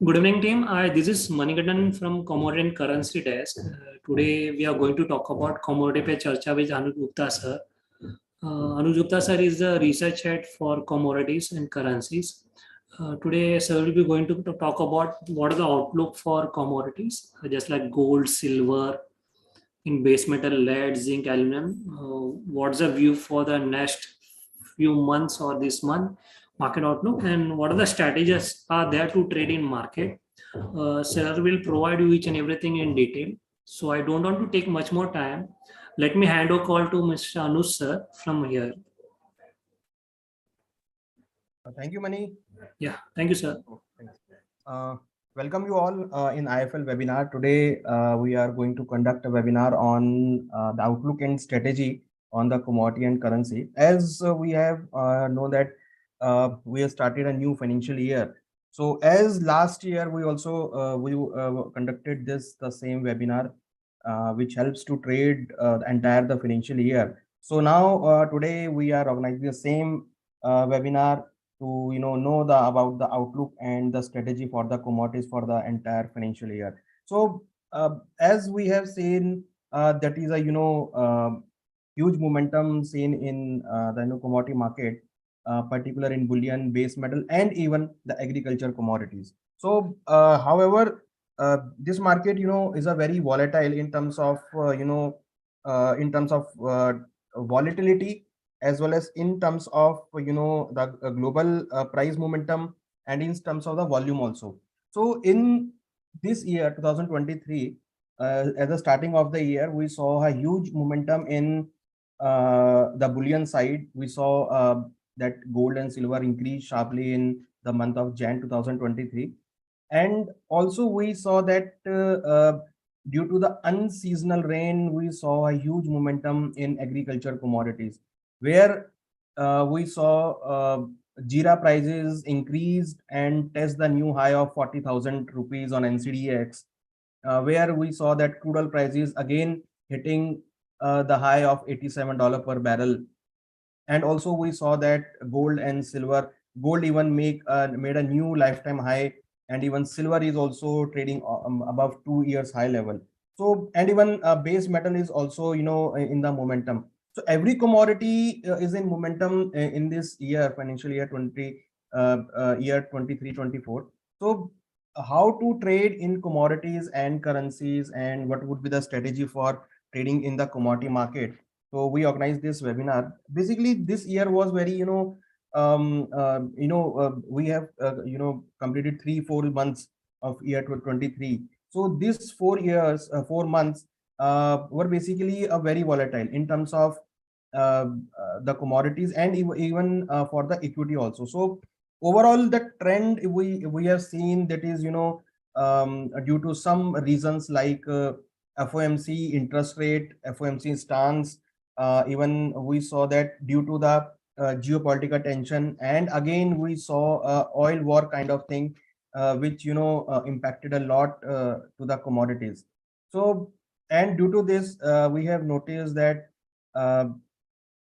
Good evening, team. This is Manigandan from Commodity and Currency Desk. Today, we are going to talk about commodity pe charcha with Anuj Gupta sir. Anuj Gupta sir is the research head for commodities and currencies. Today, sir will be going to talk about what are the outlook for commodities, just like gold, silver, in base metal, lead, zinc, aluminum. What's the view for the next few months or this month? Market outlook and what are the strategies are there to trade in market. Sir will provide you each and everything in detail. So I don't want to take much more time. Let me hand over call to Mr. Anush sir from here. Thank you, Mani. Yeah, thank you, sir. Thanks. Uh, Welcome you all in IFL webinar. Today, we are going to conduct a webinar on the outlook and strategy on the commodity and currency. As we have know that we have started a new financial year. So, as last year, we also conducted the same webinar, which helps to trade the entire the financial year. So now today we are organizing the same webinar to know the about the outlook and the strategy for the commodities for the entire financial year. So as we have seen, that is a huge momentum seen in the commodity market, particular in bullion, base metal, and even the agriculture commodities. So however, this market is a very volatile in terms of volatility, as well as in terms of the global price momentum, and in terms of the volume also. So in this year 2023, at the starting of the year, we saw a huge momentum in the bullion side. We saw that gold and silver increased sharply in the month of Jan 2023, and also we saw that due to the unseasonal rain, we saw a huge momentum in agriculture commodities, where we saw jeera prices increased and test the new high of 40,000 rupees on NCDX, where we saw that crude oil prices again hitting the high of $87 per barrel. And also we saw that gold and silver, gold even made a new lifetime high, and even silver is also trading above 2 years high level. So, and even base metal is also in the momentum. So every commodity is in momentum in this year, financial year 23-24. So how to trade in commodities and currencies, and what would be the strategy for trading in the commodity market? So we organized this webinar. Basically, this year was very, we have, completed 3-4 months of year 2023. So these 4 years, 4 months were basically a very volatile in terms of the commodities, and even for the equity also. So overall, the trend we have seen, that is, due to some reasons like FOMC interest rate, FOMC stance. Even we saw that due to the geopolitical tension, and again we saw oil war kind of thing, which impacted a lot to the commodities. So, and due to this, we have noticed that the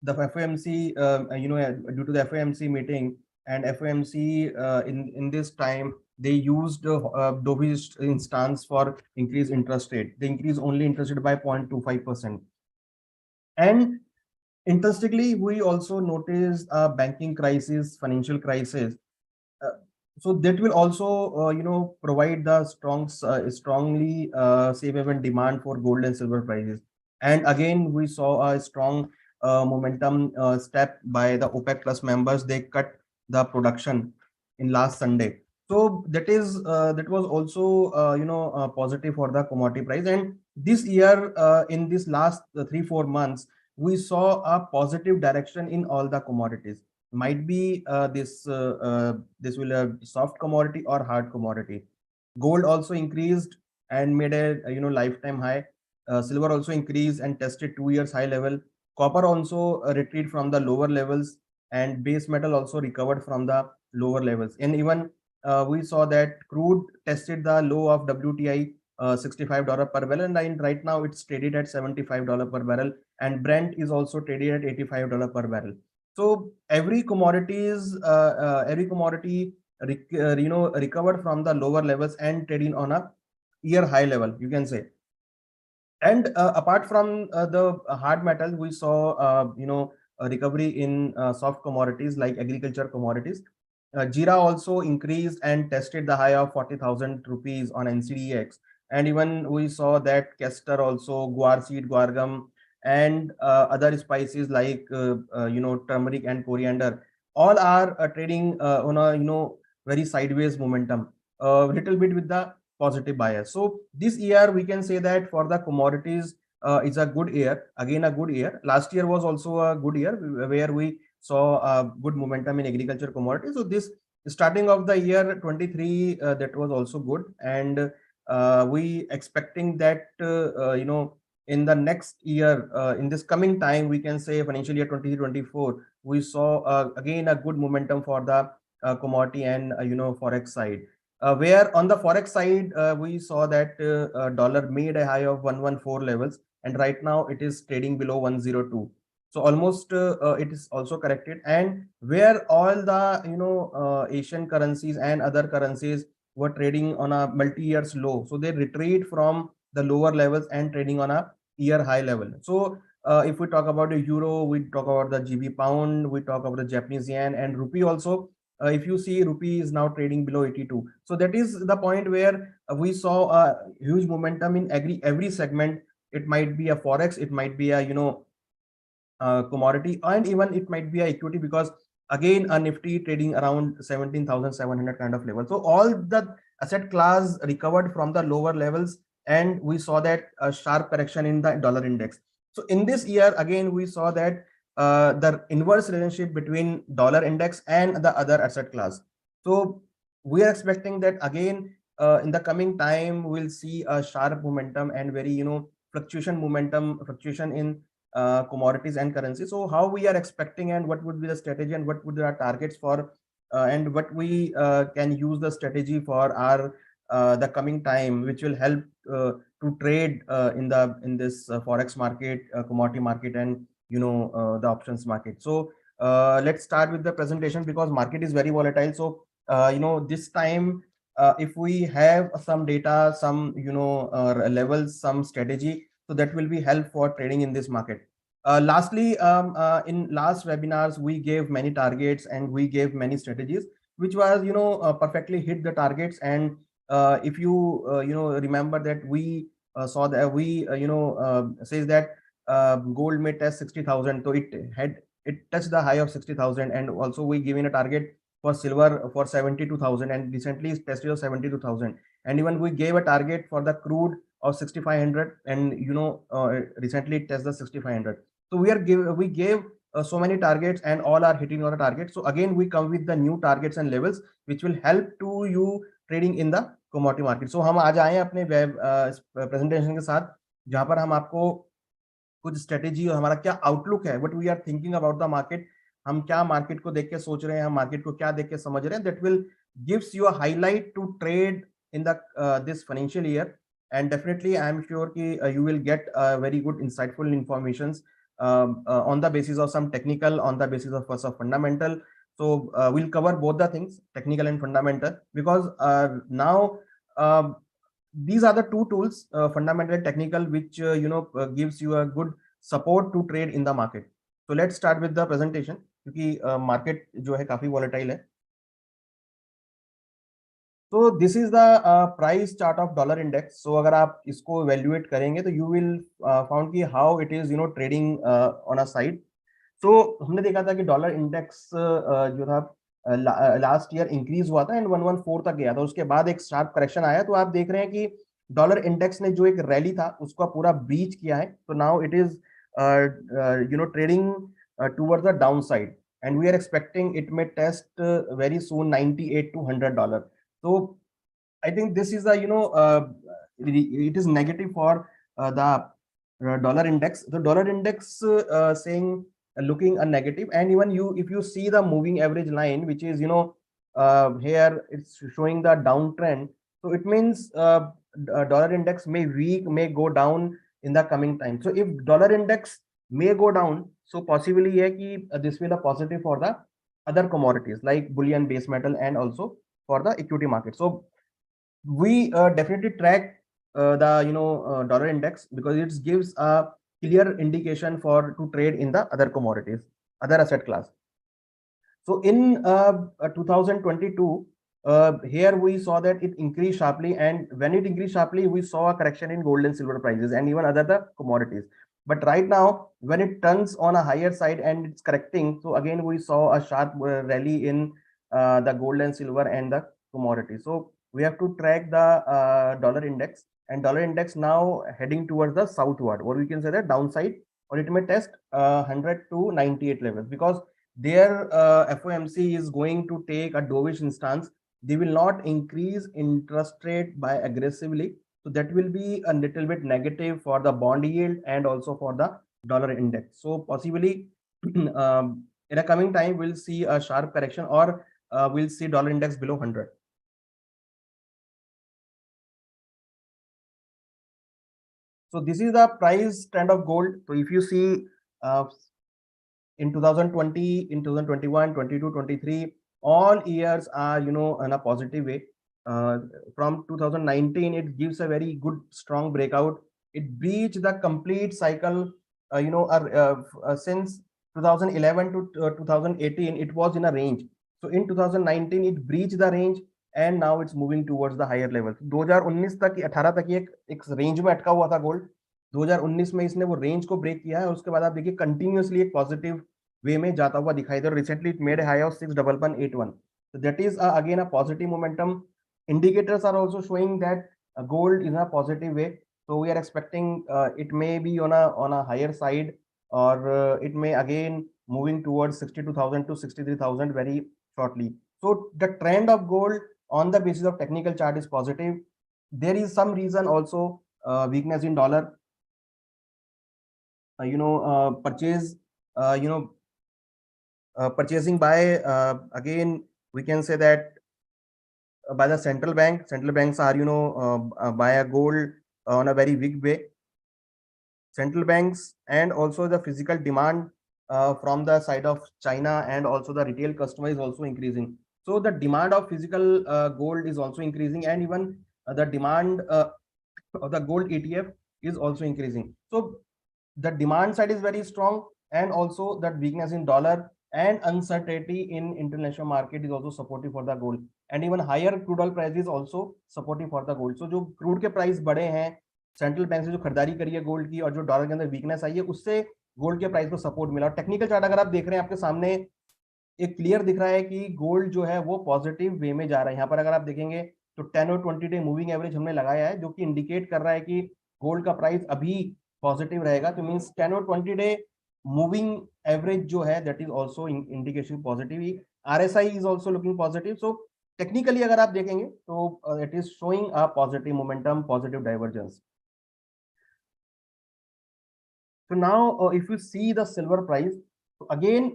FOMC, due to the FOMC meeting, and FOMC in this time, they used dovish instance for increased interest rate. They increased only interest rate by 0.25%. And interestingly, we also noticed a banking crisis, financial crisis. Uh, so that will also, provide the strongly safe haven demand for gold and silver prices. And again, we saw a strong momentum step by the OPEC plus members. They cut the production in last Sunday. So that was also positive for the commodity price. And this year, in this last 3-4 months, we saw a positive direction in all the commodities. Might be this will a soft commodity or hard commodity. Gold also increased and made a lifetime high. Silver also increased and tested 2 years high level. Copper also retreated from the lower levels, and base metal also recovered from the lower levels. And even we saw that crude tested the low of WTI, $65 per barrel, and right now it's traded at $75 per barrel, and Brent is also traded at $85 per barrel. So every commodity recovered from the lower levels and trading on a year high level, you can say. And apart from the hard metals, we saw a recovery in soft commodities like agriculture commodities. Jira also increased and tested the high of 40,000 rupees on NCDX. And even we saw that Kester also, guar seed, guar gum, and other spices like turmeric and coriander, all are trading on a very sideways momentum, a little bit with the positive bias. So this year we can say that for the commodities, it's a good year. Again, a good year. Last year was also a good year where we saw good momentum in agriculture commodities. So this starting of the year 23, that was also good, and we expecting that in the next year, in this coming time, we can say financial year 2024, we saw again a good momentum for the commodity and forex side, where on the forex side we saw that dollar made a high of 114 levels, and right now it is trading below 102. So almost it is also corrected, and where all the Asian currencies and other currencies were trading on a multi-years low, so they retreat from the lower levels and trading on a year high level. So if we talk about the euro, we talk about the GB pound, we talk about the Japanese yen and rupee also. If you see, rupee is now trading below 82. So that is the point where we saw a huge momentum in every segment. It might be a forex, it might be a commodity, and even it might be a equity, because again a nifty trading around 17,700 kind of level. So all the asset class recovered from the lower levels, and we saw that a sharp correction in the dollar index. So in this year again we saw that the inverse relationship between dollar index and the other asset class. So we are expecting that again in the coming time we'll see a sharp momentum and very fluctuation in commodities and currency. So how we are expecting, and what would be the strategy, and what would be our targets for, and what we can use the strategy for our the coming time, which will help to trade in this forex market, commodity market, and the options market. So let's start with the presentation, because market is very volatile. So this time if we have some data, some levels, some strategy, so that will be help for trading in this market. Lastly, in last webinars we gave many targets and we gave many strategies, which was perfectly hit the targets. And if you remember that we saw that we says that gold may test 60,000, so it touched the high of 60,000, and also we given a target for silver for 72,000, and recently it's tested of 72,000. And even we gave a target for the crude of 6,500, and recently it tested the 6,500. So we gave so many targets, and all are hitting on the target. So again we come with the new targets and levels, which will help to you trading in the commodity market. So हम आज आए हैं अपने web presentation के साथ, जहां पर हम आपको कुछ स्ट्रेटेजी और हमारा क्या आउटलुक है, what we are thinking about the market, हम क्या मार्केट को देख के सोच रहे हैं, हम मार्केट को क्या देख के समझ रहे हैं, that will gives you a highlight to trade in the this financial year. And definitely I am sure ki you will get very good insightful informations on the basis of some technical, on the basis of first of fundamental. So we'll cover both the things, technical and fundamental, because now these are the two tools, fundamental and technical, which gives you a good support to trade in the market. So let's start with the presentation, क्योंकि market जो है काफी volatile है. So this is the price chart of dollar index. So अगर आप इसको evaluate करेंगे तो you will found कि how it is trading on a side. So हमने देखा था कि डॉलर इंडेक्स जो था लास्ट ईयर इंक्रीज हुआ था एंड 114 तक गया था, उसके बाद एक शार्प करेक्शन आया. तो आप देख रहे हैं कि डॉलर इंडेक्स ने जो एक रैली था उसको पूरा ब्रीच किया है. तो now it is trading towards the down side, and we are expecting it may test very soon $98 to $100. So I think this is it is negative for the dollar index. The dollar index saying looking a negative, and even if you see the moving average line, which is here it's showing the downtrend. So it means dollar index may go down in the coming time. So if dollar index may go down, so possibly this will be positive for the other commodities like bullion, base metal, and also for the equity market. So we definitely track the dollar index because it gives a clear indication for to trade in the other commodities, other asset class. So in 2022, here we saw that it increased sharply, and when it increased sharply, we saw a correction in gold and silver prices and even other the commodities. But right now, when it turns on a higher side and it's correcting, so again we saw a sharp rally in the gold and silver and the commodities. So we have to track the dollar index, and dollar index now heading towards the southward, or we can say the downside, or it may test 100 to 98 levels because their FOMC is going to take a dovish stance. They will not increase interest rate by aggressively. So that will be a little bit negative for the bond yield and also for the dollar index. So possibly in a coming time, we'll see a sharp correction, or we'll see dollar index below 100. So this is the price trend of gold. So if you see in 2020, in 2021, 22, 23, all years are, in a positive way. From 2019, it gives a very good strong breakout. It breached the complete cycle, since 2011 to 2018, it was in a range. So in 2019, it breached the range, and now it's moving towards the higher level. 2019 तक 18 तक ये एक range में अटका हुआ था gold. 2019 में इसने वो रेंज को ब्रेक किया है, और उसके बाद आप देखिए कंटिन्यूअसली एक पॉजिटिव वे में जाता हुआ दिखाई दे. Recently it made high of 61181. So that is again a positive momentum. Indicators are also showing that gold is in a positive way. So we are expecting it may be on a higher side, or it may again moving towards 62,000 to 63,000 very shortly. So the trend of gold on the basis of technical chart is positive. There is some reason also weakness in dollar. Purchase, purchasing by again we can say that by the central banks are buy a gold on a very big way. Central banks and also the physical demand from the side of China and also the retail customer is also increasing. So the demand of physical gold is also increasing, and even the demand of the gold ETF is also increasing. So the demand side is very strong, and also that weakness in dollar and uncertainty in international market is also supportive for the gold, and even higher crude oil price is also supportive for the gold. So जो crude के price बढ़े हैं, central bank से जो खरीदारी करी है gold की, और जो डॉलर के अंदर वीकनेस आई है, उससे गोल्ड के प्राइस को सपोर्ट मिला. और टेक्निकल चार्ट अगर आप देख रहे हैं, आपके सामने एक क्लियर दिख रहा है कि गोल्ड जो है वो पॉजिटिव वे में जा रहा है. यहाँ पर अगर आप देखेंगे तो 10 और 20 डे मूविंग एवरेज हमने लगाया है, जो कि इंडिकेट कर रहा है कि गोल्ड का प्राइस अभी पॉजिटिव रहेगा. तो मींस 10 और 20 डे मूविंग एवरेज जो है that is also indication positive. RSI is also looking positive. So technically अगर आप देखेंगे तो it is showing a positive momentum, positive divergence. So now if you see the silver price, so again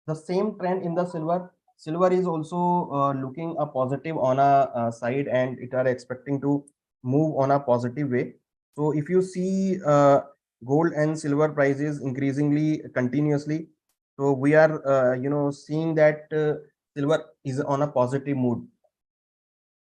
the same trend in the silver. Silver is also looking a positive on a side, and it are expecting to move on a positive way. So if you see gold and silver prices increasingly continuously, so we are seeing that silver is on a positive mood.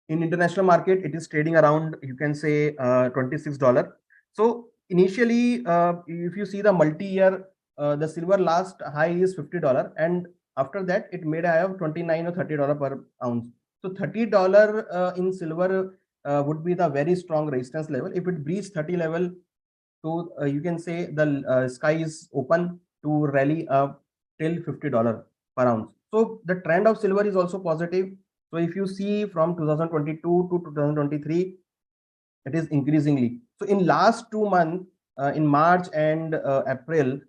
In international market, it is trading around, you can say, $26. So initially, if you see the multi-year, the silver last high is $50, and after that it made a high of $29 or $30 per ounce. So $30 in silver would be the very strong resistance level. If it breaches 30 level, so you can say the sky is open to rally up till $50 per ounce. So the trend of silver is also positive. So if you see from 2022 to 2023, it is increasingly. So in last 2 months, in March and April,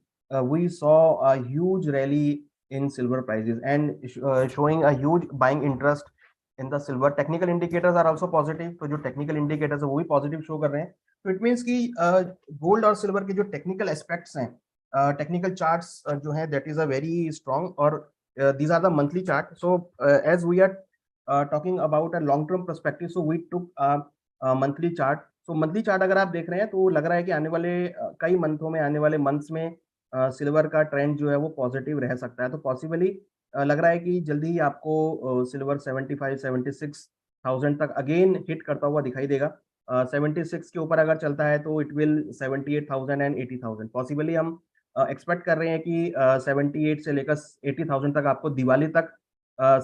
we saw a huge rally in silver prices, and showing a huge buying interest in the silver. Technical indicators are also positive. तो जो technical indicators है वो भी positive show कर रहे हैं. So it means कि gold और silver के जो technical aspects हैं, technical charts जो है that is a very strong, और these are the monthly chart. So as we are talking about a long term perspective, so we took a monthly chart. So monthly chart अगर आप देख रहे हैं तो लग रहा है कि आने वाले कई मंथों में, आने वाले मंथ्स में सिल्वर का ट्रेंड जो है वो पॉजिटिव रह सकता है. तो पॉसिबली लग रहा है कि जल्दी ही आपको सिल्वर 75-76,000 तक अगेन हिट करता हुआ दिखाई देगा। 76 के ऊपर अगर चलता है तो इट विल 78,000 एंड 80,000 पॉसिबली हम एक्सपेक्ट कर रहे हैं कि 78 से लेकर 80,000 तक आपको दिवाली तक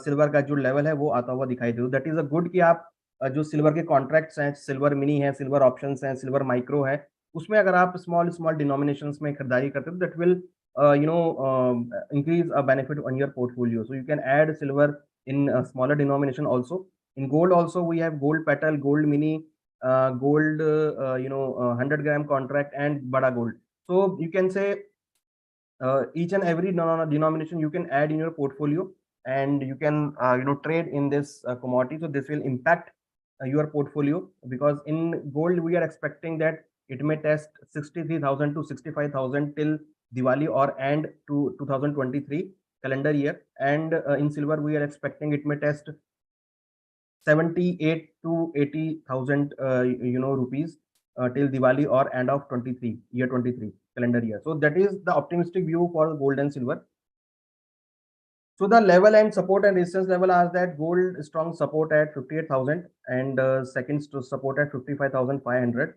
सिल्वर का जो लेवल है वो आता हुआ दिखाई दे। दैट इज अ गुड कि आप जो सिल्वर के कॉन्ट्रैक्ट्स हैं, सिल्वर मिनी है, सिल्वर ऑप्शंस हैं, सिल्वर माइक्रो है, उसमें अगर आप स्मॉल स्मॉल डिनोमिनेशंस में खरीदारी करते हो, that will increase a benefit on your portfolio. So you can add silver in a smaller denomination also. In gold also we have gold petal, gold mini, gold 100 gram contract and bada gold. So you can say each and every denomination you can add in your portfolio, and you can trade in this commodity. So this will impact your portfolio, because in gold we are expecting that it may test 63,000 to 65,000 till Diwali or end to 2023 calendar year, and in silver we are expecting it may test 78 to 80,000 rupees till Diwali or end of 23 year 23 calendar year. So that is the optimistic view for gold and silver. So the level and support and resistance level are that gold strong support at 58,000 and second support at 55,500.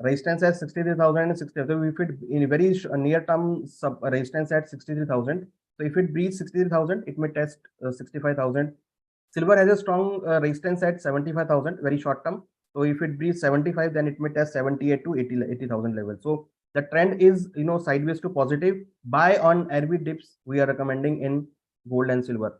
Resistance at 63,000 and 60. So if it in very near term resistance at 63,000. So if it breaches 63,000, it may test 65,000. Silver has a strong resistance at 75,000, very short term. So if it breaches 75, then it may test 78 to 80,000 level. So the trend is sideways to positive. Buy on RB dips we are recommending in gold and silver.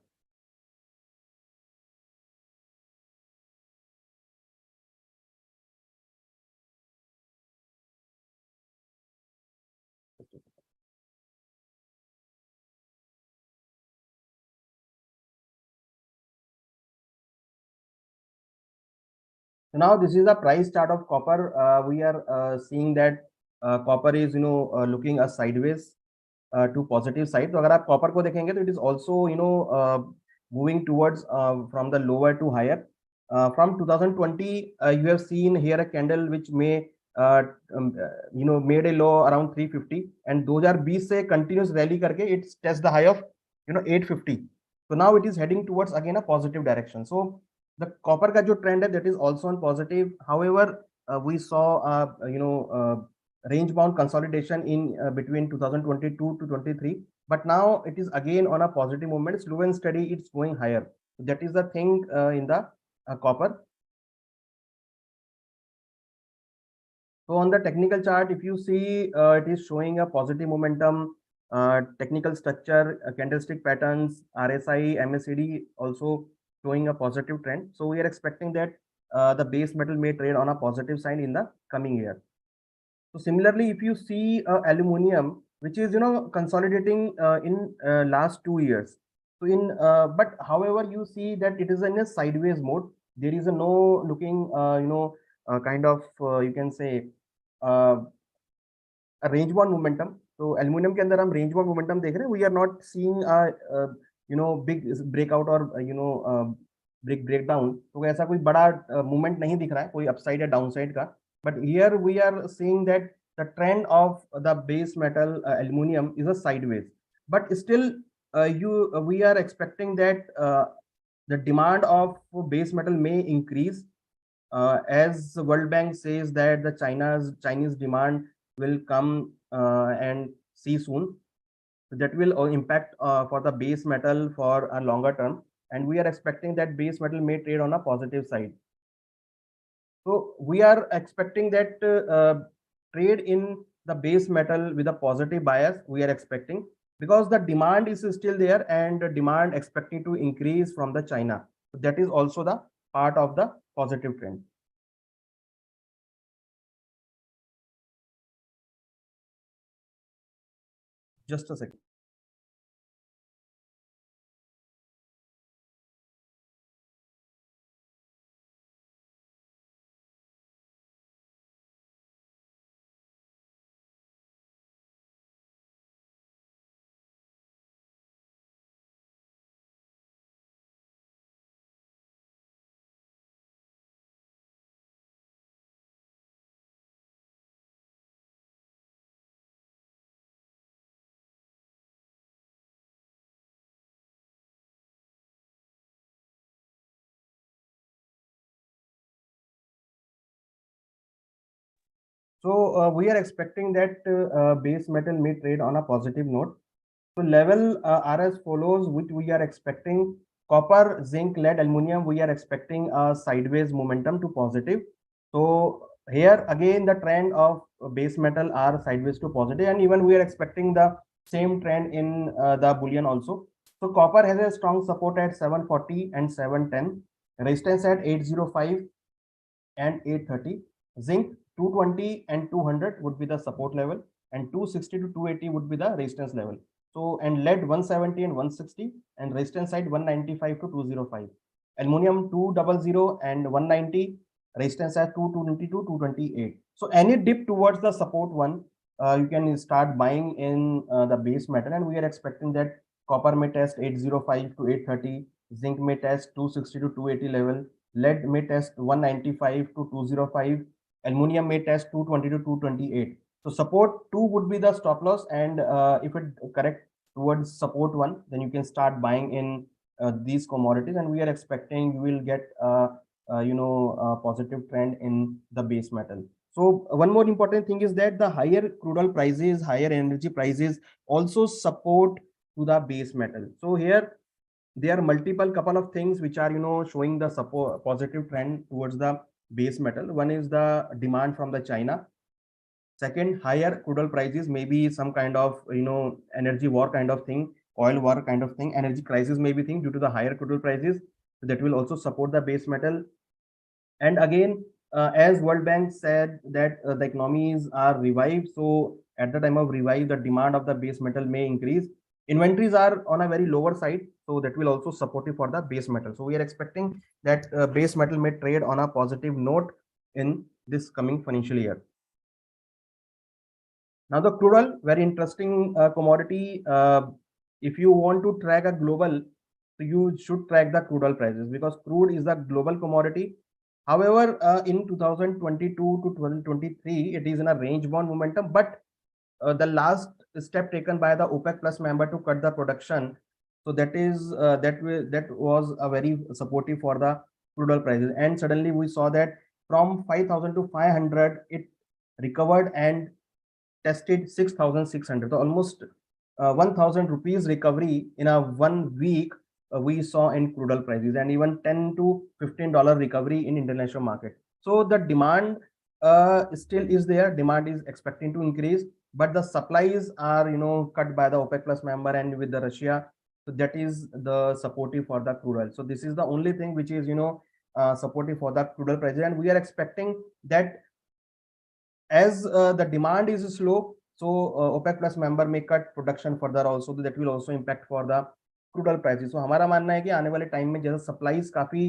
So now this is the price chart of copper. We are seeing that copper is looking a sideways to positive side. तो अगर आप copper को देखेंगे तो it is also moving towards from the lower to higher. From 2020, you have seen here a candle which may uh, made a low around 350, and 2020 से continuous rally करके it test the high of 850. So now it is heading towards again a positive direction. So the copper का जो trend है that is also on positive. However, we saw range bound consolidation in between 2022 to 23, but now it is again on a positive movement, slow and steady, it's going higher. That is the thing in the copper. So on the technical chart, if you see, it is showing a positive momentum, technical structure, candlestick patterns, RSI, MACD also showing a positive trend. So we are expecting that the base metal may trade on a positive sign in the coming year. So similarly, if you see aluminum, which is consolidating in last 2 years. So in but however, you see that it is in a sideways mode. There is a no looking kind of you can say range bound momentum. So aluminum के अंदर हम range bound momentum देख रहे हैं. We are not seeing big breakout or big breakdown. तो ऐसा कोई बड़ा movement नहीं दिख रहा है, कोई upside या downside का. But here we are seeing that the trend of the base metal aluminum is a sideways. But still, we are expecting that the demand of base metal may increase as World Bank says that the Chinese demand will come and see soon. That will impact for the base metal for a longer term, and we are expecting that base metal may trade on a positive side. So we are expecting that trade in the base metal with a positive bias. We are expecting, because the demand is still there and the demand expecting to increase from the China. So that is also the part of the positive trend. Just a second. So we are expecting that base metal may trade on a positive note. So level are as follows, which we are expecting: copper, zinc, lead, aluminum. We are expecting a sideways momentum to positive. So here again, the trend of base metal are sideways to positive, and even we are expecting the same trend in the bullion also. So copper has a strong support at 740 and 710, resistance at 805 and 830. Zinc 220 and 200 would be the support level, and 260 to 280 would be the resistance level. So, and lead 170 and 160, and resistance side 195 to 205. Aluminum 200 and 190, resistance at 220 to 228. So any dip towards the support one, you can start buying in the base metal, and we are expecting that copper may test 805 to 830, zinc may test 260 to 280 level, lead may test 195 to 205, aluminum may test 220 to 228. So support 2 would be the stop loss, and if it correct towards support 1, then you can start buying in these commodities, and we are expecting you will get a positive trend in the base metal. So one more important thing is that the higher crude oil prices, higher energy prices also support to the base metal. So here there are multiple couple of things which are showing the support positive trend towards the base metal. One is the demand from the China. Second, higher crude oil prices, maybe some kind of energy war kind of thing, oil war kind of thing, energy crisis maybe thing due to the higher crude oil prices. That will also support the base metal. And again, as World Bank said that the economies are revived, so at the time of revive, the demand of the base metal may increase. Inventories are on a very lower side, so that will also support it for the base metal. So we are expecting that base metal may trade on a positive note in this coming financial year. Now the crude oil, very interesting commodity. If you want to track a global, so you should track the crude oil prices, because crude is a global commodity. However, in 2022 to 2023, it is in a range bound momentum, but the last step taken by the OPEC plus member to cut the production, so that was a very supportive for the crude oil prices. And suddenly we saw that from 5,000 to 500, it recovered and tested 6,600. So almost 1,000 rupees recovery in a 1 week we saw in crude oil prices, and even 10 to $15 recovery in international market. So the demand still is there. Demand is expecting to increase, but the supplies are cut by the OPEC plus member and with the Russia. So that is the supportive for the crude oil. So this is the only thing which is supportive for the crude oil prices, and we are expecting that as the demand is slow, so OPEC plus member may cut production further also, that will also impact for the crude oil prices. So हमारा मानना है कि आने वाले time में जैसे supplies काफी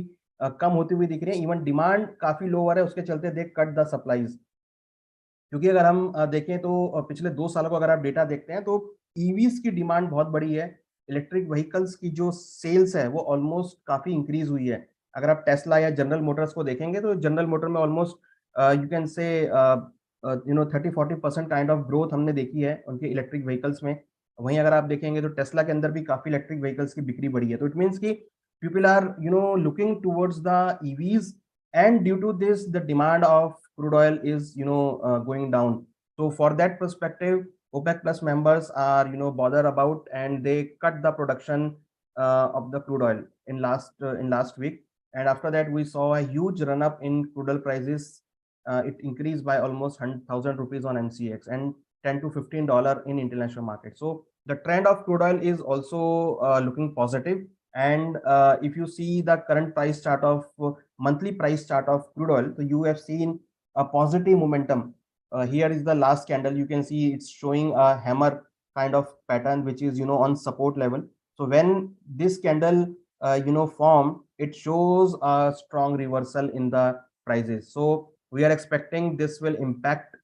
कम होती हुई दिख रही है, इवन डिमांड काफी लो हो रहा है, उसके चलते दे कट द सप्लाईज. क्योंकि अगर हम देखें तो पिछले 2 सालों को अगर आप डेटा देखते हैं तो ईवीज की डिमांड बहुत बड़ी है. इलेक्ट्रिक व्हीकल्स की जो सेल्स है वो ऑलमोस्ट काफी इंक्रीज हुई है. अगर आप टेस्ला या जनरल मोटर्स को देखेंगे तो जनरल मोटर में almost you can say 30-40% kind of growth हमने देखी है उनके इलेक्ट्रिक व्हीकल्स में. वहीं अगर आप देखेंगे तो टेस्ला के अंदर भी काफी इलेक्ट्रिक व्हीकल्स की बिक्री बढ़ी है. तो इट मीन्स की people are looking towards the EVs, and due to this the demand of crude oil is going down. So for that perspective, OPEC plus members are bother about, and they cut the production of the crude oil in last week. And after that we saw a huge run up in crude oil prices. It increased by almost 1,000 rupees on MCX and 10 to $15 in international market. So the trend of crude oil is also looking positive. And if you see the current price chart of monthly price chart of crude oil, so you have seen a positive momentum. Here is the last candle. You can see it's showing a hammer kind of pattern, which is on support level. So when this candle form, it shows a strong reversal in the prices. So we are expecting this will impact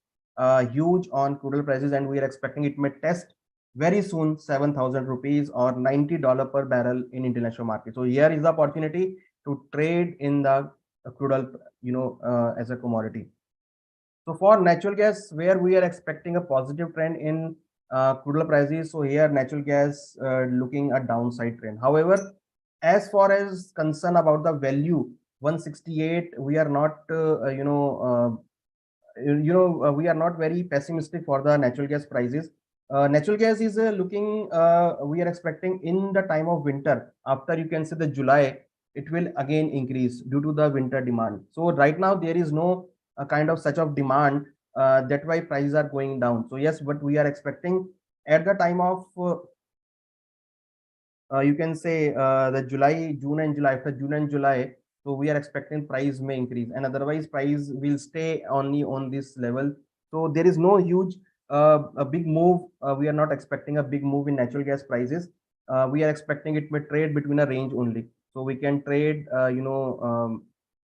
huge on crude oil prices, and we are expecting it may test very soon 7,000 rupees or $90 per barrel in international market. So here is the opportunity to trade in the crude oil, as a commodity. So for natural gas, where we are expecting a positive trend in crude oil prices, so here natural gas looking a downside trend. However, as far as concern about the value 168, we are not we are not very pessimistic for the natural gas prices. Natural gas is looking, we are expecting in the time of winter, after you can say the July, it will again increase due to the winter demand. So right now there is no kind of such of demand, that why prices are going down. So yes, but we are expecting at the time of you can say the July, June and July, after June and July, so we are expecting price may increase, and otherwise price will stay only on this level. So there is no huge a big move. We are not expecting a big move in natural gas prices. We are expecting it may trade between a range only. So we can trade,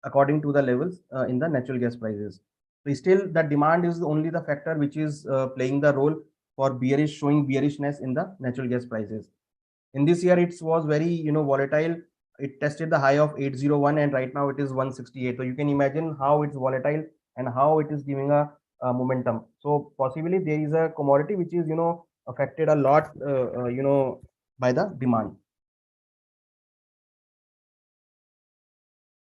according to the levels in the natural gas prices. So still, the demand is only the factor which is playing the role for bearish, showing bearishness in the natural gas prices. In this year it was very volatile. It tested the high of 801 and right now it is 168. So you can imagine how it's volatile and how it is giving a momentum. So possibly there is a commodity which is affected a lot by the demand.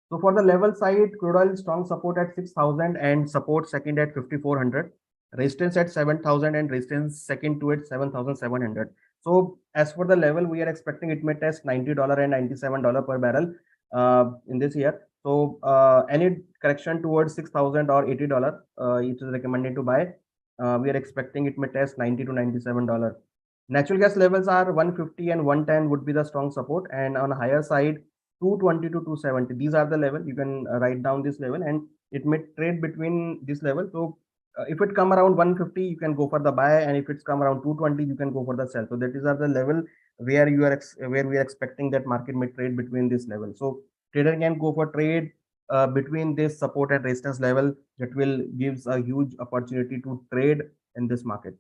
So for the level side, crude oil strong support at 6,000 and support second at 5,400, resistance at 7,000 and resistance second to at 7,700. So as for the level, we are expecting it may test $90 and $97 per barrel in this year. So any correction towards 6,000 or $80, it is recommended to buy. We are expecting it may test 90 to $97. Natural gas levels are 150 and 110 would be the strong support, and on a higher side 220 to 270, these are the level. You can write down this level and it may trade between this level. So if it come around 150 you can go for the buy, and if it's come around 220 you can go for the sell. So that is are the level where where we are expecting that market may trade between this level. So trader can go for trade between this support and resistance level. That will gives a huge opportunity to trade in this market.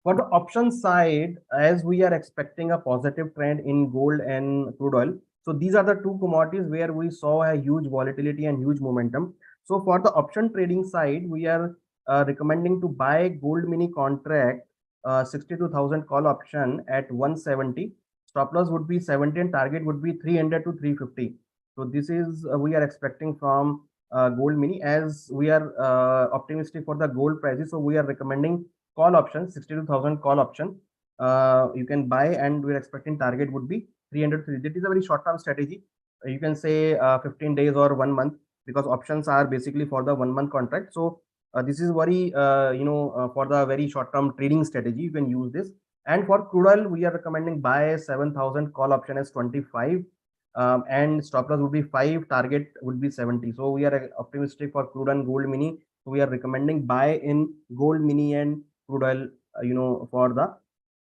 For the option side, as we are expecting a positive trend in gold and crude oil, so these are the two commodities where we saw a huge volatility and huge momentum. So for the option trading side, we are recommending to buy gold mini contract 62,000 call option at 170. Stop loss would be 70 and target would be 300 to 350. So this is we are expecting from gold mini, as we are optimistic for the gold prices. So we are recommending call option 62,000 call option. You can buy, and we're expecting target would be 300. That is a very short term strategy. You can say 15 days or 1 month, because options are basically for the 1 month contract. So this is very for the very short term trading strategy you can use this. And for crude oil we are recommending buy 7,000 call option as 25, and stop loss would be 5, target would be 70. So we are optimistic for crude and gold mini. So we are recommending buy in gold mini and crude oil, for the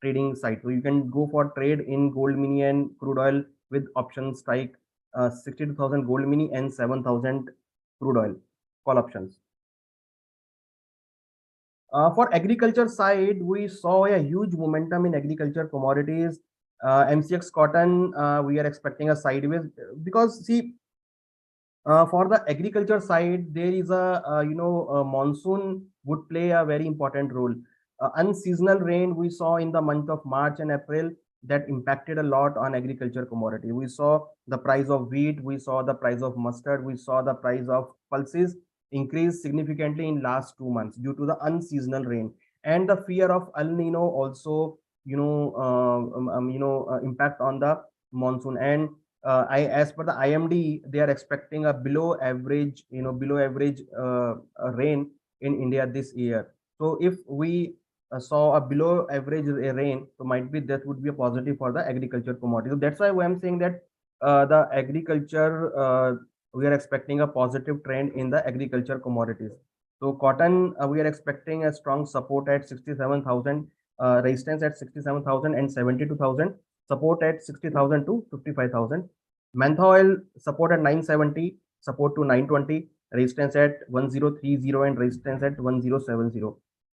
trading side. So you can go for trade in gold mini and crude oil with option strike 62,000 gold mini and 7,000 crude oil call options. For agriculture side, we saw a huge momentum in agriculture commodities. MCX cotton, we are expecting a sideways, because see, for the agriculture side, there is a monsoon would play a very important role. Unseasonal rain we saw in the month of March and April, that impacted a lot on agriculture commodity. We saw the price of wheat, we saw the price of mustard, we saw the price of pulses increase significantly in last 2 months due to the unseasonal rain, and the fear of El Nino also impact on the monsoon. And as per the IMD, they are expecting a below average rain in India this year. So if we saw a below average rain, so might be that would be a positive for the agriculture commodity. So that's why I'm saying that the agriculture, we are expecting a positive trend in the agriculture commodities. So cotton, we are expecting a strong support at 67,000, resistance at 67,000 and 72,000, support at 60,000 to 55,000. Mentha oil support at 970, support to 920, resistance at 1030 and resistance at 1070.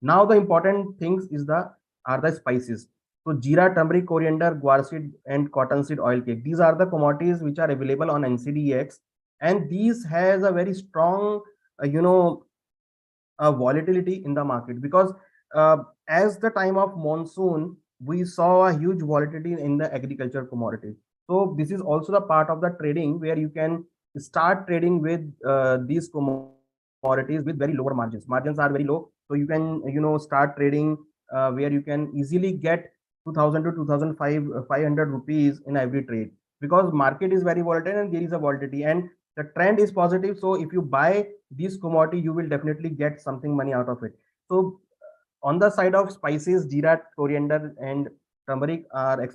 Now the important things is the are the spices. So jeera, turmeric, coriander, guar seed and cottonseed oil cake. These are the commodities which are available on NCDEX, and these has a very strong volatility in the market, because as the time of monsoon we saw a huge volatility in the agriculture commodity. So this is also the part of the trading where you can start trading with these commodities commodities with very lower margins. Margins are very low, so you can start trading where you can easily get 2000 to 2500 rupees in every trade, because market is very volatile and there is a volatility and the trend is positive. So if you buy this commodity, you will definitely get something money out of it. So on the side of spices, jeera, coriander, and turmeric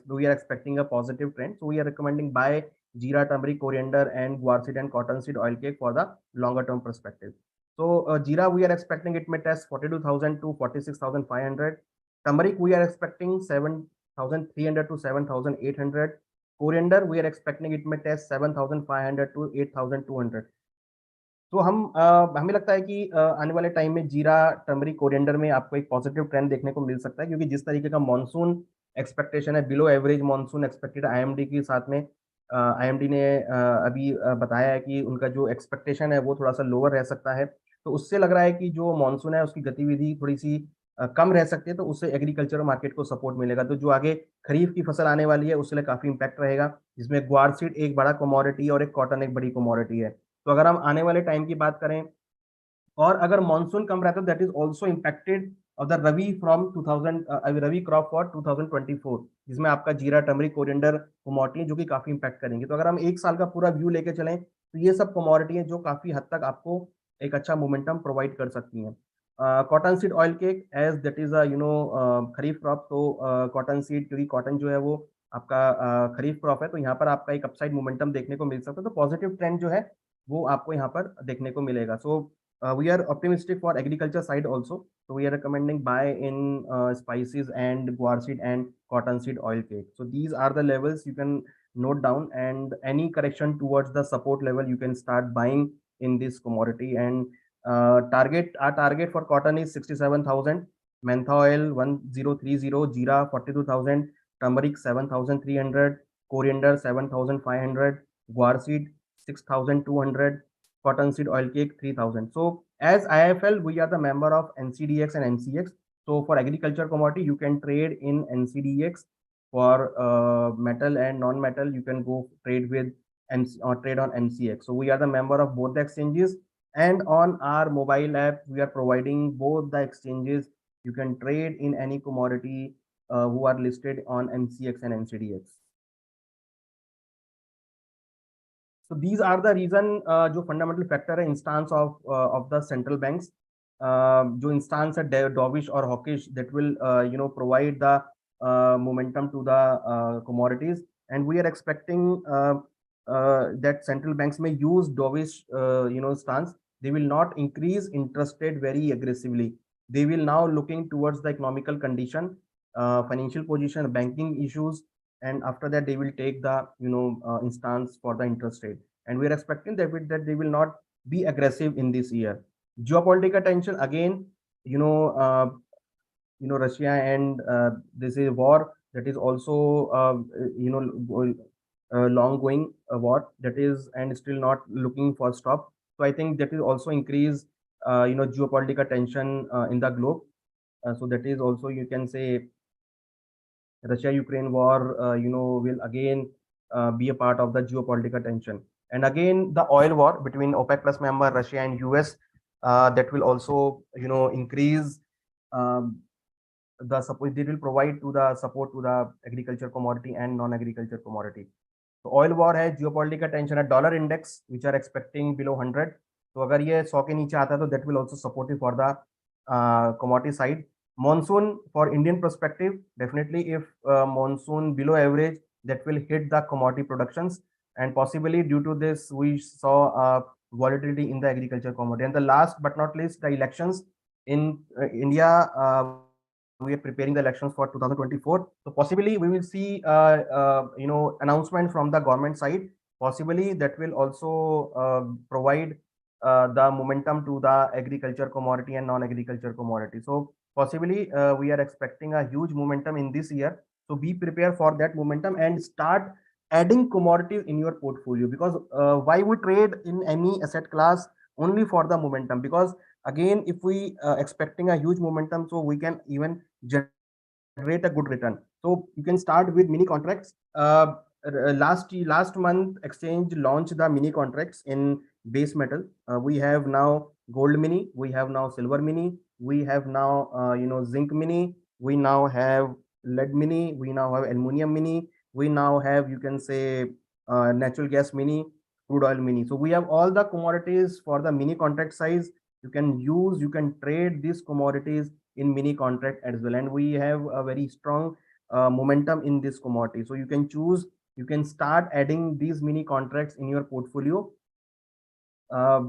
we are expecting a positive trend. So we are recommending buy jeera, turmeric, coriander, and guar seed and cotton seed oil cake for the longer term perspective. So jeera, we are expecting it may test 42,000 to 46,500. Turmeric, we are expecting 7,300 to 7,800. Coriander, we are expecting it may test 7,500 to 8,200. तो हमें लगता है कि आने वाले time में जीरा, turmeric, coriander में आपको एक पॉजिटिव ट्रेंड देखने को मिल सकता है, क्योंकि जिस तरीके का मॉनसून एक्सपेक्टेशन है, below average monsoon expected IMD के साथ में आईएमडी ने अभी बताया है कि उनका जो एक्सपेक्टेशन है वो थोड़ा सा लोअर रह सकता है। तो उससे लग रहा है कि जो मॉनसून है उसकी गतिविधि थोड़ी सी कम रह सकती है, तो उससे एग्रीकल्चर मार्केट को सपोर्ट मिलेगा। तो जो आगे खरीफ की फसल आने वाली है उसके लिए काफी इंपैक्ट रहेगा, जिसमें ग्वार सीड एक बड़ा कमोडिटी और एक कॉटन एक बड़ी कमोडिटी है। तो अगर हम आने वाले टाइम की बात करें और अगर मानसून कम रहता है, that is also impacted of the rabi from 2000 rabi crop for 2024, जिसमें आपका जीरा, टर्मरिक, कोरिएंडर कमोडिटी जो कि काफी इंपैक्ट करेंगे। तो अगर हम एक साल का पूरा व्यू लेके चलें तो ये सब कमोडिटी है जो काफी हद तक आपको एक अच्छा मोमेंटम प्रोवाइड कर सकती हैं। Cotton seed oil cake as that is kharif crop, तो कॉटन सीड, क्योंकि कॉटन जो है वो आपका खरीफ क्रॉप है, तो यहाँ पर आपका एक अपसाइड मोमेंटम देखने को मिल सकता है। तो पॉजिटिव ट्रेंड जो है वो आपको यहाँ पर देखने को मिलेगा। सो we are optimistic for agriculture side also, so we are recommending buy in spices and guar seed and cotton seed oil cake. So these are the levels you can note down, and any correction towards the support level you can start buying in this commodity. And our target for cotton is 67,000, mentha oil 1030, jeera 42,000, turmeric 7,300, coriander 7,500, guar seed 6,200, cotton seed oil cake 3,000. So as IFL, we are the member of NCDX and NCX. So for agriculture commodity, you can trade in NCDX. For metal and non-metal, you can go trade with or trade on NCX. So we are the member of both the exchanges, and on our mobile app, we are providing both the exchanges. You can trade in any commodity who are listed on NCX and NCDX. So these are the reason जो fundamental factor है instance of the central banks, जो instance है dovish or hawkish, that will provide the momentum to the commodities, and we are expecting that central banks may use dovish stance. They will not increase interest rate very aggressively. They will now looking towards the economical condition, financial position, banking issues, and after that they will take the instance for the interest rate, and we are expecting that they will not be aggressive in this year. Geopolitical tension again, Russia and this is war that is also long going war that is and still not looking for stop. So I think that is also increase geopolitical tension in the globe. So that is also, you can say, Russia-Ukraine war, will again be a part of the geopolitical tension. And again, the oil war between OPEC plus member Russia and US, that will also, increase the support. It will provide to the support to the agriculture commodity and non-agriculture commodity. So oil war है, geopolitical tension है, dollar index which are expecting below 100. तो अगर ये 100 के नीचे आता है तो that will also support for the commodity side. Monsoon for Indian perspective, definitely if monsoon below average, that will hit the commodity productions, and possibly due to this we saw volatility in the agriculture commodity. And the last but not least, the elections in India. We are preparing the elections for 2024, so possibly we will see announcement from the government side. Possibly that will also provide the momentum to the agriculture commodity and non-agriculture commodity. So possibly we are expecting a huge momentum in this year. So be prepared for that momentum and start adding commodities in your portfolio, because why we trade in any asset class? Only for the momentum, because again, if we expecting a huge momentum, so we can even generate a good return. So you can start with mini contracts. Last month exchange launched the mini contracts in base metal. We have now gold mini, we have now silver mini, we have now zinc mini, we now have lead mini, we now have aluminum mini, we now have, you can say, natural gas mini, crude oil mini. So we have all the commodities for the mini contract size. You can use, you can trade these commodities in mini contract as well, and we have a very strong momentum in this commodity. So you can choose, you can start adding these mini contracts in your portfolio uh,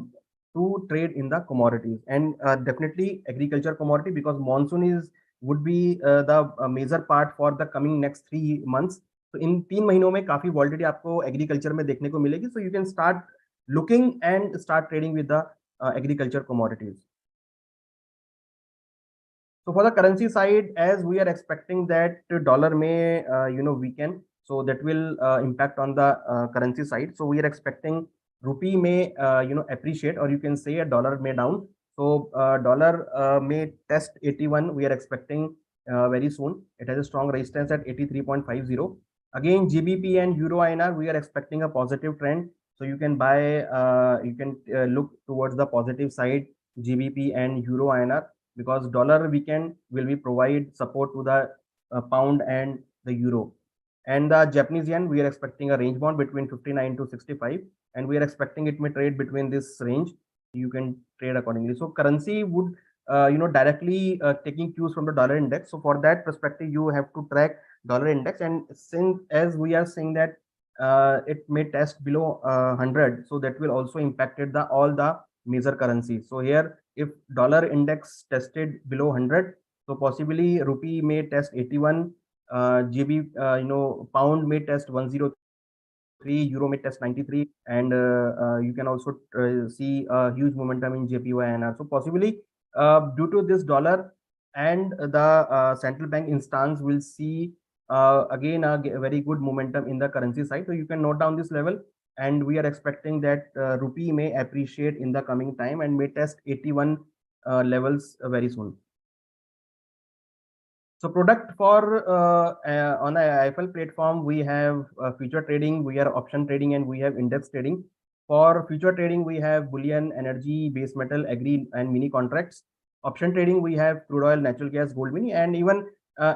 to trade in the commodities, and definitely agriculture commodity, because monsoon is would be the major part for the coming next 3 months. तो इन 3 महीनों में काफी validity आपको agriculture में देखने को मिलेगी. So you can start looking and start trading with the agriculture commodities. So for the currency side, as we are expecting that dollar may weaken, so that will impact on the currency side. So we are expecting rupee may appreciate, or you can say a dollar may down. So dollar may test 81. We are expecting very soon. It has a strong resistance at 83.50. Again, GBP and Euro INR, we are expecting a positive trend. So you can buy, you can look towards the positive side, GBP and Euro INR, because dollar weekend will be provide support to the pound and the euro. And the Japanese yen, we are expecting a range bound between 59 to 65, and we are expecting it may trade between this range. You can trade accordingly. So currency would directly taking cues from the dollar index. So for that perspective, you have to track dollar index, and since as we are saying that it may test below 100, so that will also impacted the all the major currencies. So here, if dollar index tested below 100, so possibly rupee may test 81, GB, pound may test 103, euro may test 93, and you can also see a huge momentum in JPY. So possibly due to this dollar and the central bank instance will see again a very good momentum in the currency side. So you can note down this level, and we are expecting that rupee may appreciate in the coming time and may test 81 levels very soon. So product for on a IFL platform, we have future trading, we are option trading, and we have index trading. For future trading, we have bullion, energy, base metal, agri, and mini contracts. Option trading, we have crude oil, natural gas, gold mini, and even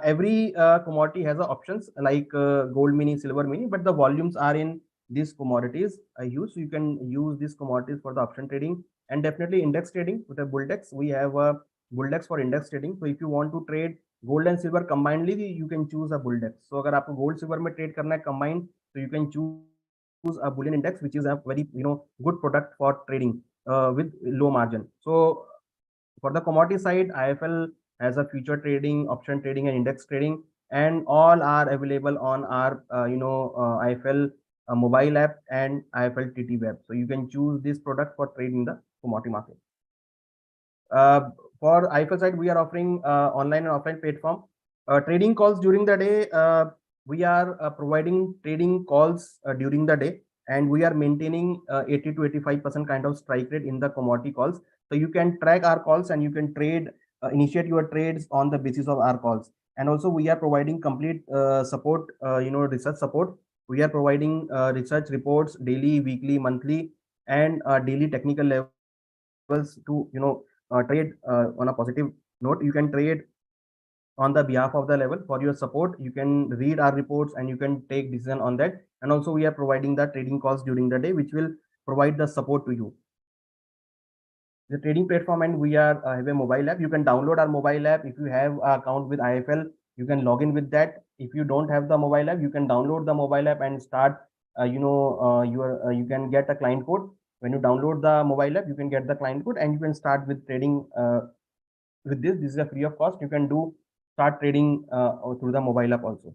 every commodity has options like gold mini, silver mini, but the volumes are in these commodities I use. So you can use these commodities for the option trading, and definitely index trading with a bulldex. We have a bulldex for index trading. So if you want to trade gold and silver combinedly, you can choose a Bulldex. So अगर आपको gold silver में trade करना है combined, तो you can choose a Boolean index which is a very good product for trading with low margin. So for the commodity side, IFL has a future trading, option trading, and index trading, and all are available on our IFL mobile app and IFL TT web. So you can choose this product for trading the commodity market. For IFL side, we are offering online and offline platform. Trading calls during the day. We are providing trading calls during the day, and we are maintaining 80 to 85% kind of strike rate in the commodity calls. So you can track our calls and you can trade, initiate your trades on the basis of our calls. And also we are providing complete support, research support. We are providing research reports daily, weekly, monthly, and daily technical levels to trade on a positive note. You can trade on the behalf of the level. For your support, you can read our reports and you can take decision on that. And also we are providing the trading calls during the day, which will provide the support to you. The trading platform, and we are have a mobile app. You can download our mobile app. If you have an account with IFL, you can log in with that. If you don't have the mobile app, you can download the mobile app and start you can get a client code. When you download the mobile app, you can get the client code and you can start with trading with this. This is a free of cost. You can start trading through the mobile app also.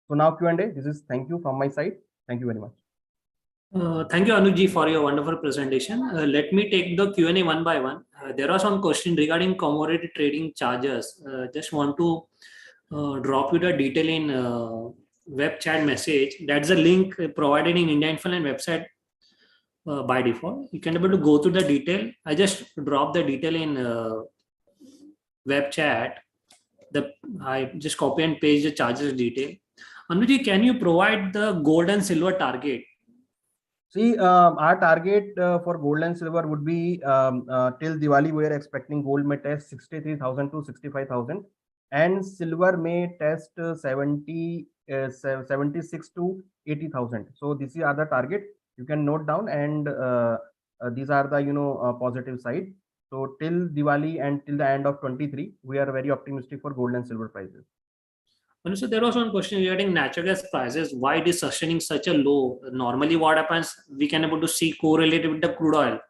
So now Q&A. This is thank you from my side. Thank you very much. Thank you, Anuj ji, for your wonderful presentation. Let me take the Q&A one by one. There are some questions regarding commodity trading charges. Just want to drop you the detail in web chat message. That's a link provided in India Infoline website by default. You can be able to go to the detail. I just drop the detail in web chat. I just copy and paste the charges detail. Anuj ji, can you provide the gold and silver target? See, our target for gold and silver would be till Diwali. We are expecting gold may test 63,000 to 65,000, and silver may test 76 to 80,000. So these are the target. You can note down, and these are the positive side. So till Diwali and till the end of 23, we are very optimistic for gold and silver prices. And so there was one question regarding natural gas prices. Why it is sustaining such a low? Normally, what happens? We can able to see correlated with the crude oil.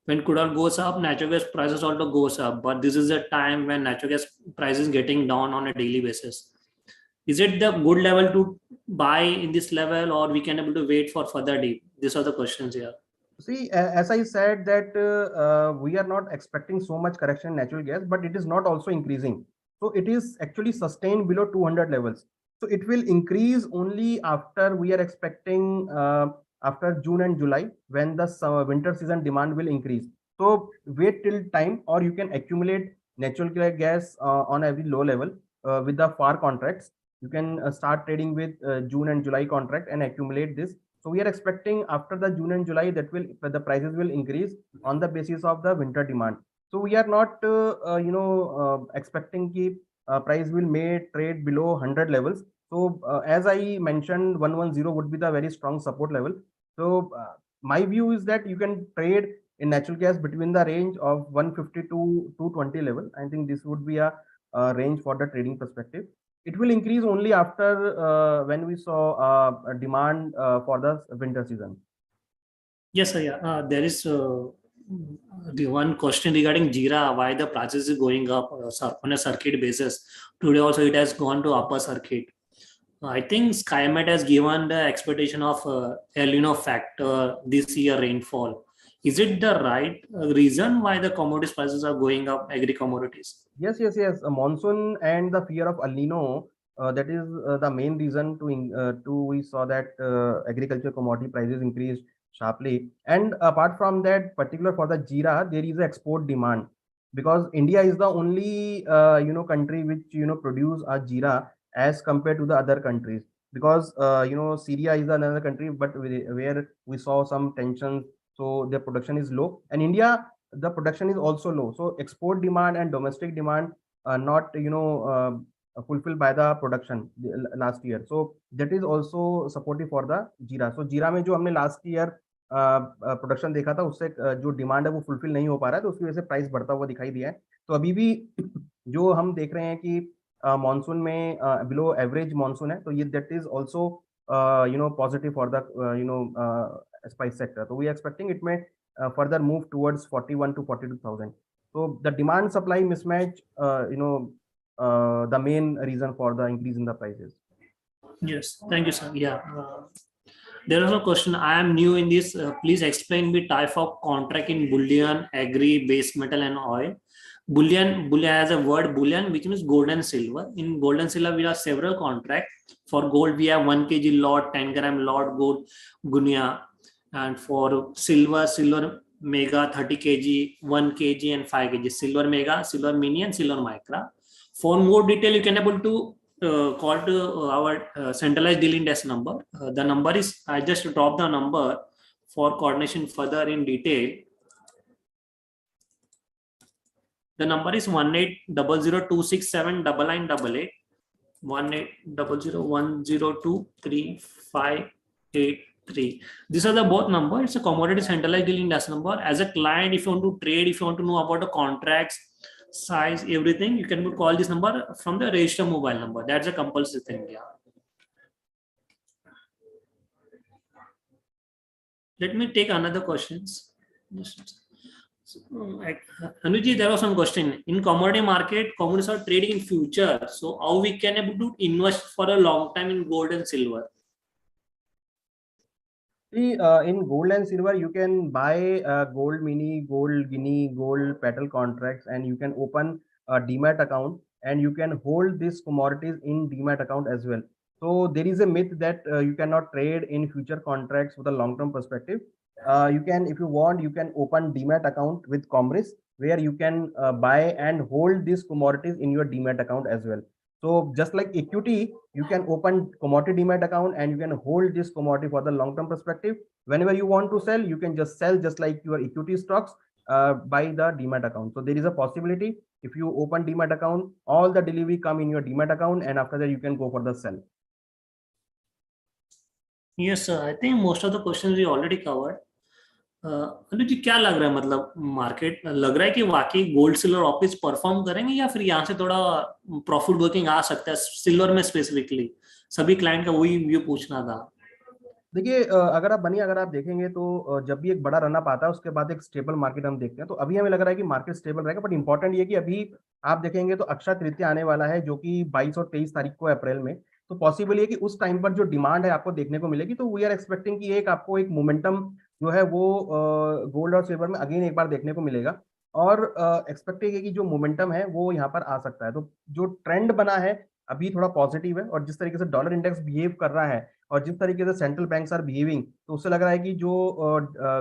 When crude oil goes up, natural gas prices also goes up. But this is a time when natural gas prices getting down on a daily basis. Is it the good level to buy in this level, or we can able to wait for further dip? These are the questions here. See, as I said that we are not expecting so much correction in natural gas, but it is not also increasing. So it is actually sustained below 200 levels. So it will increase only after we are expecting after June and July, when the winter season demand will increase. So wait till time, or you can accumulate natural gas on a very low level with the FAR contracts. You can start trading with June and July contract and accumulate this. So we are expecting after the June and July that will the prices will increase on the basis of the winter demand. So we are not expecting ki price will may trade below 100 levels. So as I mentioned, 110 would be the very strong support level. So my view is that you can trade in natural gas between the range of 150 to 220 level. I think this would be a range for the trading perspective. It will increase only after when we saw a demand for the winter season. Yes, sir. Yeah. There is the one question regarding Jira, why the prices is going up on a circuit basis. Today also it has gone to upper circuit. I think SkyMet has given the expectation of El Nino factor this year rainfall. Is it the right reason why the commodities prices are going up, agri commodities? Yes. A monsoon and the fear of El Nino. That is the main reason to we saw that agriculture commodity prices increased sharply. And apart from that, particular for the Jeera, there is a export demand, because India is the only country which produce a Jeera as compared to the other countries. Because Syria is another country, but where we saw some tensions, so their production is low, and India, the production is also low. So export demand and domestic demand are not fulfilled by the production last year. So that is also supportive for the जीरा. So जीरा में जो हमने last year production देखा था, उससे जो demand है वो फुलफिल नहीं हो पा रहा है, तो उसकी वजह से प्राइस बढ़ता हुआ दिखाई दिया है. तो अभी भी जो हम देख रहे हैं कि मानसून में बिलो एवरेज मानसून है, तो ये that is also positive for the spice sector. तो वी आर एक्सपेक्टिंग इट में further move towards 41 to 42,000. So the demand supply mismatch, the main reason for the increase in the prices. Yes, thank you, sir. Yeah. There is a question. I am new in this. Please explain the type of contract in bullion, agri, base metal, and oil. Bullion has a word bullion, which means gold and silver. In gold and silver, we have several contracts. For gold, we have 1 kg lot, 10 gram lot, gold, gunia. And for silver mega 30 kg, 1 kg, and 5 kg. Silver mega, silver mini, and silver micra. For more detail, you can able to call to our centralized dealing desk number. The number is, I just drop the number for coordination further in detail. The number is 180026799988, 1800102353. These are the both numbers. It's a commodity centralized dealing desk number. As a client, if you want to trade, if you want to know about the contracts, size, everything, you can call this number from the registered mobile number. That's a compulsory thing. Yeah. Let me take another questions. Anuji, there was some question. In commodity market, commodities are trading in future. So how we can able to invest for a long time in gold and silver? See, in gold and silver, you can buy gold mini, gold guinea, gold petal contracts, and you can open a demat account, and you can hold these commodities in demat account as well. So there is a myth that you cannot trade in future contracts with a long-term perspective. You can, if you want, you can open demat account with Commerce, where you can buy and hold these commodities in your demat account as well. So just like equity, you can open commodity demat account and you can hold this commodity for the long term perspective. Whenever you want to sell, you can just sell just like your equity stocks by the demat account. So there is a possibility if you open demat account, all the delivery come in your demat account, and after that you can go for the sell. Yes, sir. I think most of the questions we already covered. अनुज जी, क्या लग रहा है, मतलब market लग रहा है कि वाकई गोल्ड सिल्वर वापस परफॉर्म करेंगे या फिर यहाँ से थोड़ा प्रॉफिट बुकिंग आ सकता है सिल्वर में स्पेसिफिकली? सभी क्लाइंट का वही व्यू पूछना था। देखिए अगर आप देखेंगे तो जब भी एक बड़ा रन अप आता है उसके बाद एक स्टेबल मार्केट हम देखते हैं, तो अभी हमें लग रहा है कि मार्केट स्टेबल रहेगा। बट इंपॉर्टेंट ये कि अभी आप देखेंगे तो अक्षय तृतीया आने वाला है जो कि 22 और 23 तारीख को अप्रैल में। तो पॉसिबल है कि उस टाइम पर जो डिमांड है आपको देखने को मिलेगी। तो वी आर एक्सपेक्टिंग कि एक आपको एक मोमेंटम जो है वो गोल्ड और सिल्वर में अगेन एक बार देखने को मिलेगा। और एक्सपेक्टेड है कि जो मोमेंटम है वो यहाँ पर आ सकता है। तो जो ट्रेंड बना है अभी थोड़ा पॉजिटिव है, और जिस तरीके से डॉलर इंडेक्स बिहेव कर रहा है और जिस तरीके से सेंट्रल बैंक्स आर बिहेविंग, तो उससे लग रहा है कि जो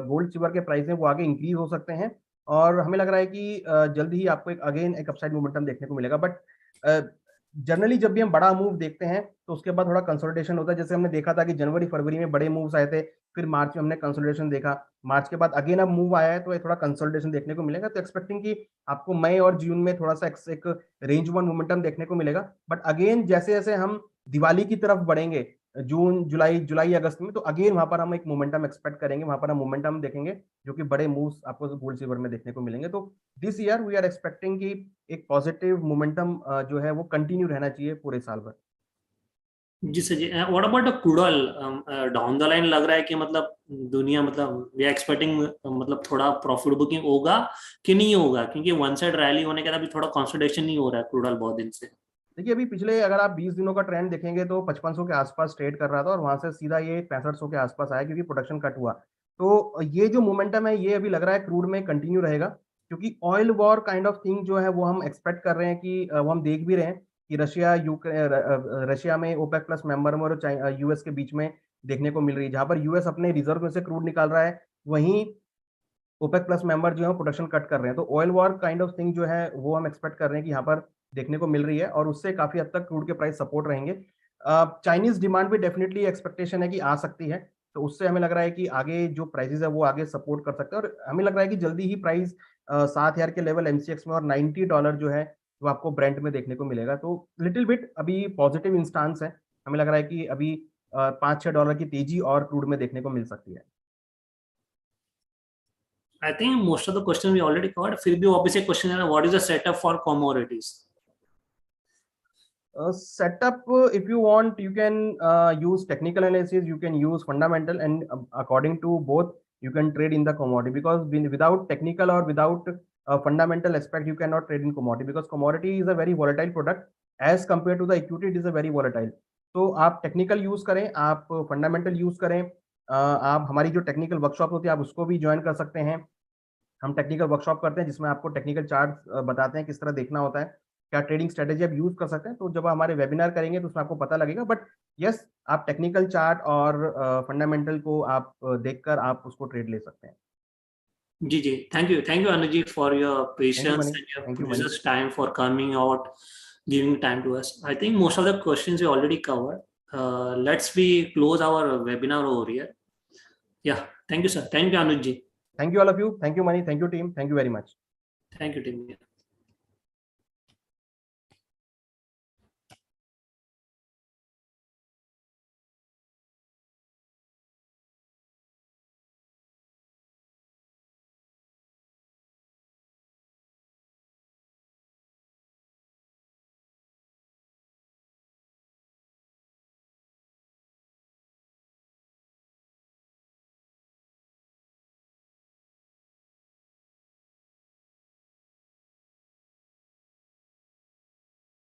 गोल्ड सिल्वर के प्राइस हैं वो आगे इंक्रीज हो सकते हैं। और हमें लग रहा है कि जल्द ही आपको एक अगेन एक अपसाइड मोमेंटम देखने को मिलेगा। बट जनरली जब भी हम बड़ा मूव देखते हैं तो उसके बाद थोड़ा कंसोलिडेशन होता है। जैसे हमने देखा था कि जनवरी फरवरी में बड़े मूव्स आए थे, फिर मार्च में हमने कंसोलिडेशन देखा, मार्च के बाद अगेन अब मूव आया है तो ये थोड़ा कंसोलिडेशन देखने को मिलेगा। तो एक्सपेक्टिंग कि आपको मई और जून में थोड़ा सा एक रेंज वन मोमेंटम देखने को मिलेगा। बट अगेन जैसे जैसे हम दिवाली की तरफ बढ़ेंगे जून जुलाई अगस्त में, तो अगेन वहां पर हम एक मोमेंटम एक्सपेक्ट करेंगे, वहां पर हम मोमेंटम देखेंगे जो कि बड़े मूव्स आपको गोल्ड सिल्वर में देखने को मिलेंगे। तो this year we are expecting कि एक पॉजिटिव मोमेंटम जो है वो कंटिन्यू रहना चाहिए पूरे साल भर। जी सर जी। What about the crude oil down the line? लग रहा है कि मतलब दुनिया, मतलब वी आर एक्सपेक्टिंग मतलब थोड़ा प्रॉफिट बुकिंग होगा कि नहीं होगा, क्योंकि वन साइड रैली होने के बाद अभी थोड़ा कंसोलिडेशन नहीं हो रहा है क्रूड ऑयल बहुत दिन से। देखिए अभी पिछले अगर आप 20 दिनों का ट्रेंड देखेंगे तो 5500 के आसपास ट्रेड कर रहा था और वहां से सीधा ये 6500 के आसपास आया क्योंकि प्रोडक्शन कट हुआ। तो ये जो मोमेंटम है ये अभी लग रहा है क्रूड में कंटिन्यू रहेगा, क्योंकि oil war kind of thing जो है वो हम एक्सपेक्ट कर रहे हैं कि वो हम देख भी रहे हैं कि रशिया में ओपेक प्लस मेंबर में और यूएस के बीच में देखने को मिल रही है, जहां पर यूएस अपने रिजर्व में से क्रूड निकाल रहा है, वहीं ओपेक प्लस मेंबर जो है प्रोडक्शन कट कर रहे हैं। तो oil war kind of thing जो है वो हम एक्सपेक्ट कर रहे हैं कि यहाँ पर देखने को मिल रही है, और उससे काफी हद तक क्रूड के प्राइस सपोर्ट रहेंगे। चाइनीज डिमांड भी डेफिनेटली एक्सपेक्टेशन है कि आ सकती है, तो उससे हमें लग रहा है कि आगे जो प्राइसेस है वो आगे सपोर्ट कर सकते हैं। और हमें लग रहा है कि जल्दी ही प्राइस 7,000 के लेवल एमसीएक्स में और $90 जो है वो आपको ब्रेंट में देखने को मिलेगा। तो लिटिल बिट अभी पॉजिटिव इंस्टांस है, हमें लग रहा है कि अभी $5-6 की तेजी और क्रूड में देखने को मिल सकती है। I think most of the question we already covered, फिर भी वापस एक क्वेश्चन है, what is the setup for commodities? Setup, if you want you can use technical analysis, you can use fundamental, and according to both you can trade in the commodity, because without technical or without fundamental aspect you cannot trade in commodity, because commodity is a very volatile product as compared to the equity, it is a very volatile. तो आप technical use करें, आप fundamental use करें, आप हमारी जो technical workshop होती है आप उसको भी ज्वाइन कर सकते हैं। हम टेक्निकल वर्कशॉप करते हैं जिसमें आपको टेक्निकल चार्ट बताते हैं किस तरह देखना होता है, क्या ट्रेडिंग स्ट्रेटेजी आप यूज कर सकते हैं। तो जब हमारे वेबिनार करेंगे तो उसमें आपको पता लगेगा। बट यस, आप टेक्निकल चार्ट और फंडामेंटल को आप देखकर आप उसको ट्रेड ले सकते हैं। जी जी, thank you Anuj ji for your thank you patience money, and your thank you money. Precious time for coming out, giving time to us. I think most of the questions we already covered. Let's we close our webinar over here. Yeah, thank you, sir. Thank you, Anuj ji. Thank you all of you. Thank you, Mani. Thank you, team. Thank you very much. Thank you, team.